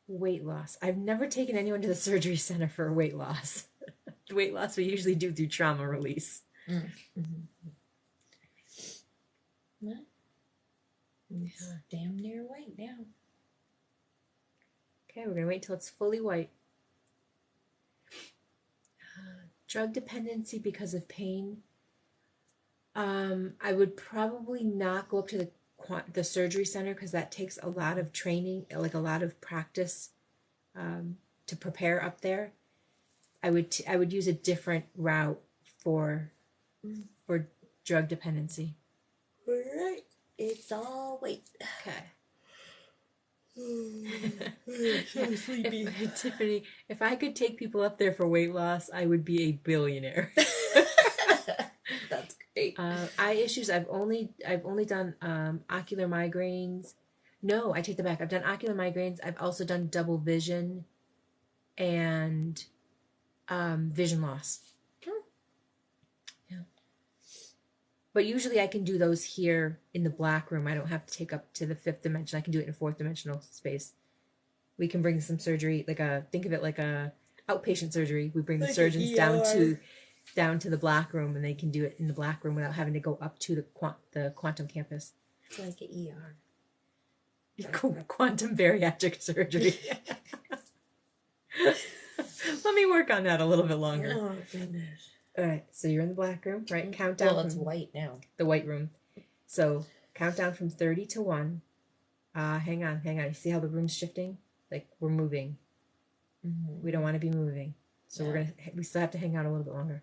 Weight loss. I've never taken anyone to the surgery center for weight loss. Weight loss we usually do through trauma release. Well, it's damn near white now. Okay, we're going to wait till it's fully white. Drug dependency because of pain. I would probably not go up to the surgery center because that takes a lot of training, like a lot of practice to prepare up there. I would use a different route for drug dependency. All right. It's all white. Okay. So sleepy. Tiffany, if I could take people up there for weight loss, I would be a billionaire. That's great. Eye issues. I've only done ocular migraines. No, I take that back. I've done ocular migraines. I've also done double vision and vision loss. Yeah. But usually I can do those here in the black room. I don't have to take up to the fifth dimension. I can do it in a fourth dimensional space. We can bring some surgery, think of it like a outpatient surgery. We bring the surgeons down to the black room, and they can do it in the black room without having to go up to the quantum campus. It's like an ER. Quantum bariatric surgery. Let me work on that a little bit longer. Oh, goodness. All right, so you're in the black room, right? Count down. Well, it's white now. The white room. So count down from 30 to 1. Hang on. You see how the room's shifting? Like we're moving. We don't want to be moving. So we still have to hang out a little bit longer.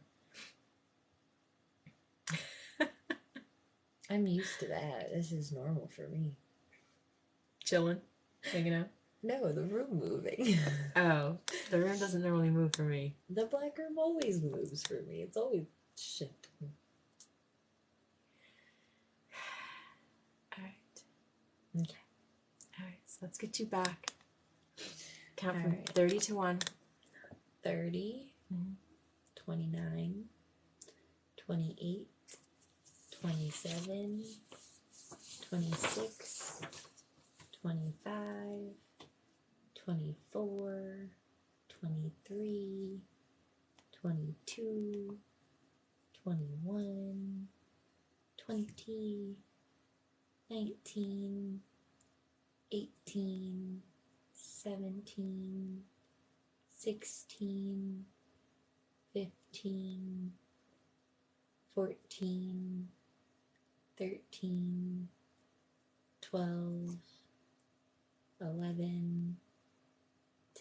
I'm used to that. This is normal for me. Chilling, hanging out. No, the room moving. Oh, the room doesn't normally move for me. The black room always moves for me. It's always shifting. All right. Okay. All right, so let's get you back. Count All from right. 30 to 1. 30, 29, 28, 27, 26, 25, 24, 23, 22, 21, 20, 19, 18, 17, 16, 15, 14, 13, 12, 11,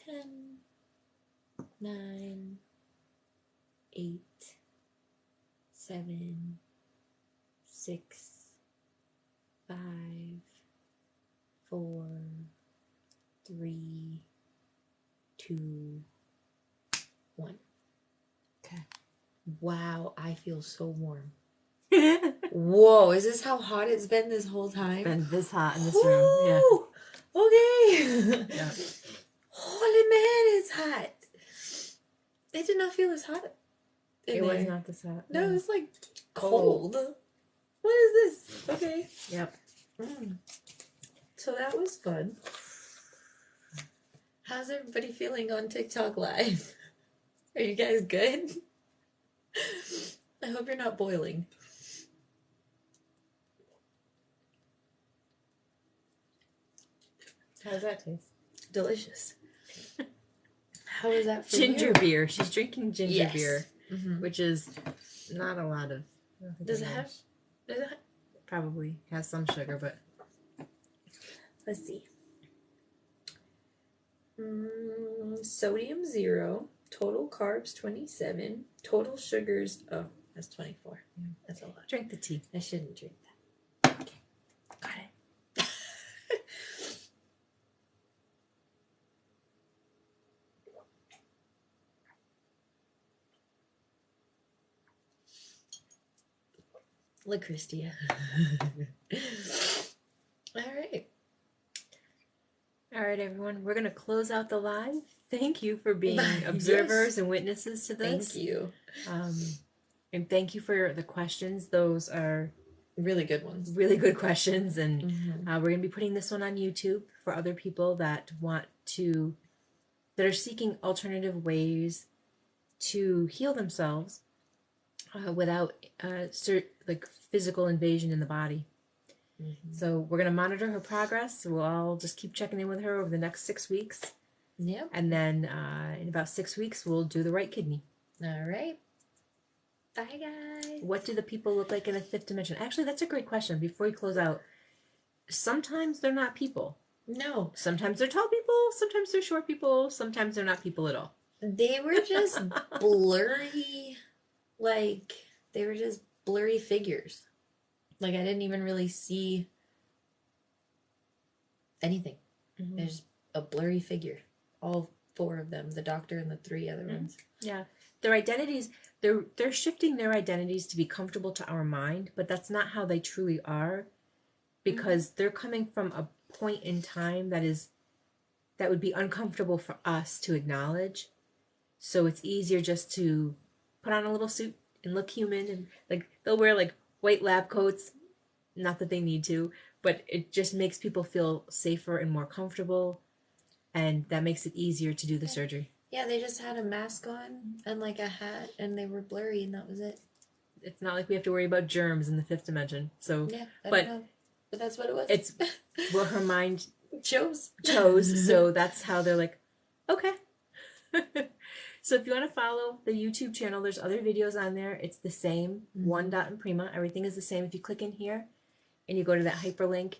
10, 9, 8, 7, 6, 5, 4, 3, 2, 1. Okay. Wow, I feel so warm. Whoa, is this how hot it's been this whole time? Been this hot in this room. Yeah. Okay. Yeah. Holy man, it's hot. It did not feel as hot in It there. was not this hot. No, it's like cold. What is this? Okay. Yep. So that was fun. How's everybody feeling on TikTok Live? Are you guys good? I hope you're not boiling. How does that taste? Delicious. How is that for Ginger you? beer. She's drinking ginger Yes. beer, Mm-hmm. which is not a lot of. Does it have? Probably has some sugar, but Let's see. Sodium 0. Total carbs 27. Total sugars. Oh, that's 24. That's a lot. drink the tea. I shouldn't drink that. Okay. Got it. La Christia. All right. All right, everyone. We're gonna close out the live. Thank you for being Yes. observers and witnesses to this. Thank you. And thank you for the questions. Those are Really good ones. really good questions, and Mm-hmm. we're gonna be putting this one on YouTube for other people that are seeking alternative ways to heal themselves without like physical invasion in the body. Mm-hmm. So we're gonna monitor her progress. We'll all just keep checking in with her over the next 6 weeks, Yep. and then in about 6 weeks we'll do the right kidney. All right. Bye, guys. What do the people look like in a fifth dimension? Actually, that's a great question. Before we close out, sometimes they're not people. No, Sometimes they're tall people. Sometimes they're short people. Sometimes they're not people at all. they were just blurry, like, they were just blurry figures. Like, I didn't even really see anything. There's a blurry figure. All 4 of them, the doctor and the 3 other ones. Yeah, their identities. They're shifting their identities to be comfortable to our mind, but that's not how they truly are, because they're coming from a point in time that would be uncomfortable for us to acknowledge. So it's easier just to put on a little suit and look human, and like they'll wear like white lab coats. Not that they need to, but it just makes people feel safer and more comfortable, and that makes it easier to do the surgery. Yeah, they just had a mask on and like a hat, and they were blurry, and that was it. It's not like we have to worry about germs in the fifth dimension. So Yeah, I But- don't know. But that's what it was. it's what her mind chose. so that's how they're like, okay. So if you want to follow the YouTube channel, there's other videos on there. It's the same, Emprima. Everything is the same. If you click in here and you go to that hyperlink,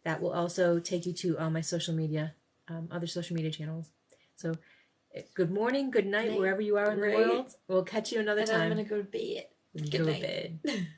that will also take you to all my social media, other social media channels. So good morning, good night, Night. wherever you are in Right. the world. We'll catch you another And time. I'm going to go to bed. Good Go to night. bed.